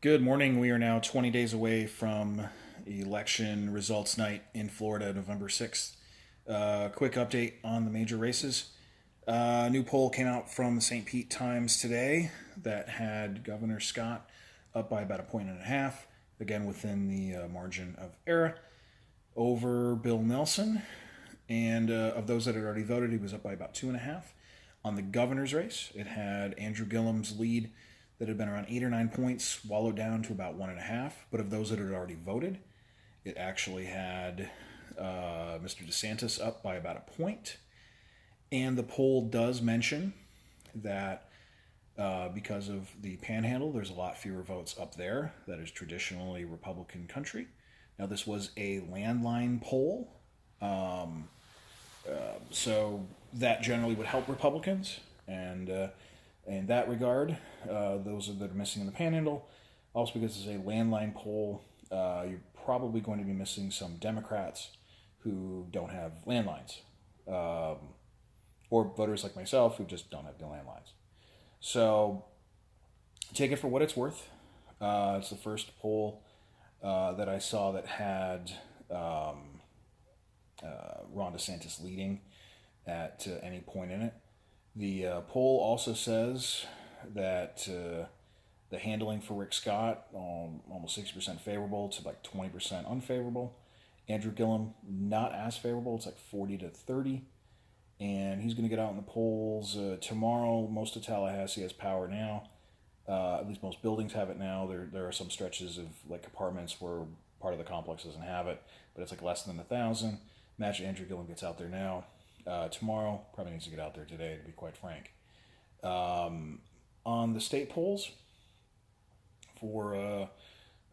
Good morning. We are now 20 days away from election results night in Florida, November 6th. Quick update on the major races. A new poll came out from the St. Pete Times today that had Governor Scott up by about a point and a half, again within the margin of error, over Bill Nelson. And of those that had already voted, he was up by about 2.5. On the governor's race, it had Andrew Gillum's lead that had been around 8 or 9 points, wallowed down to about 1.5. But of those that had already voted, it actually had Mr. DeSantis up by about a point. And the poll does mention that because of the Panhandle, there's a lot fewer votes up there. That is traditionally Republican country. Now, this was a landline poll, so that generally would help Republicans. And in that regard, those that are missing in the Panhandle, also because it's a landline poll, you're probably going to be missing some Democrats who don't have landlines, or voters like myself who just don't have the landlines. So take it for what it's worth. It's the first poll that I saw that had Ron DeSantis leading at any point in it. The poll also says that the handling for Rick Scott, almost 60% favorable to like 20% unfavorable. Andrew Gillum, not as favorable. It's like 40 to 30. And he's going to get out in the polls tomorrow. Most of Tallahassee has power now. At least most buildings have it now. There are some stretches of like apartments where part of the complex doesn't have it, but it's like less than 1,000. Imagine Andrew Gillum gets out there now. Tomorrow, probably needs to get out there today, to be quite frank. On the state polls for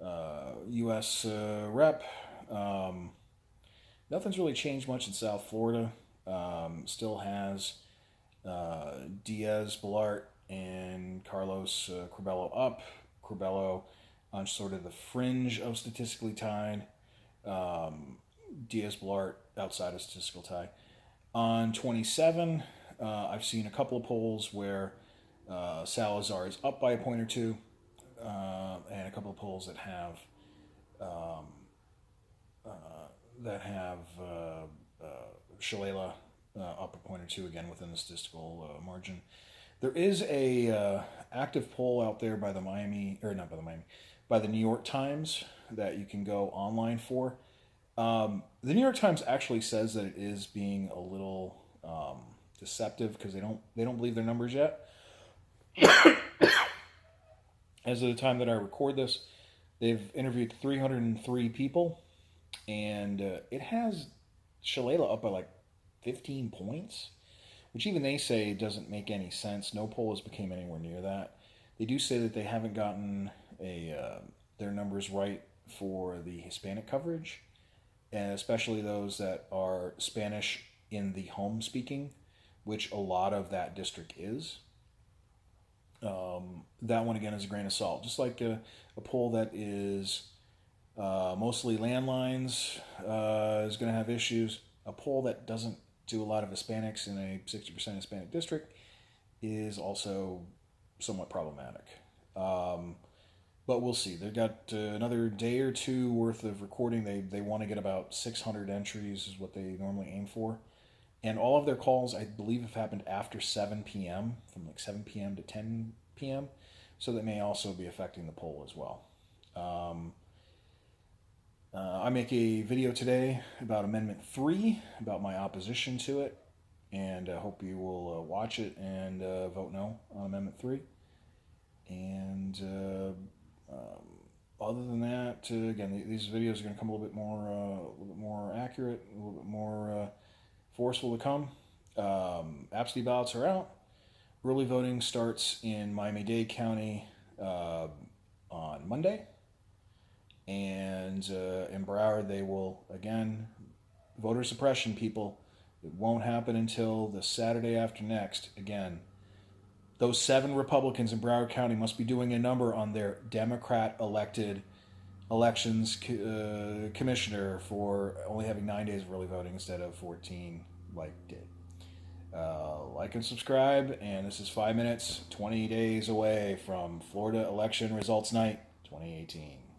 U.S. Rep, nothing's really changed much in South Florida. Still has Diaz, Balart, and Carlos Curbelo up. Curbelo on sort of the fringe of statistically tied. Diaz, Balart outside of statistical tie. On 27, I've seen a couple of polls where Salazar is up by a point or two, and a couple of polls that have Shalala up a point or two, again within the statistical margin. There is a active poll out there by the by the New York Times that you can go online for. The New York Times actually says that it is being a little deceptive because they don't believe their numbers yet. As of the time that I record this, they've interviewed 303 people, and it has Shalala up by like 15 points, which even they say doesn't make any sense. No poll has become anywhere near that. They do say that they haven't gotten their numbers right for the Hispanic coverage, and especially those that are Spanish in the home speaking, which a lot of that district is. That one, again, is a grain of salt. Just like a poll that is mostly landlines is going to have issues. A poll that doesn't do a lot of Hispanics in a 60% Hispanic district is also somewhat problematic. But we'll see. They've got another day or two worth of recording. They want to get about 600 entries is what they normally aim for. And all of their calls, I believe, have happened after 7 p.m., from like 7 p.m. to 10 p.m., so that may also be affecting the poll as well. I make a video today about Amendment 3, about my opposition to it, and I hope you will watch it and vote no on Amendment 3. And other than that, again, these videos are going to come a little bit more accurate, a little bit more forceful to come. Absentee ballots are out. Early voting starts in Miami-Dade County on Monday. And in Broward, they will, again, voter suppression, people. It won't happen until the Saturday after next. Again, those 7 Republicans in Broward County must be doing a number on their Democrat-elected elections commissioner for only having 9 days of early voting instead of 14 like did. Like and subscribe, and this is 5 minutes, 20 days away from Florida election results night. 2018.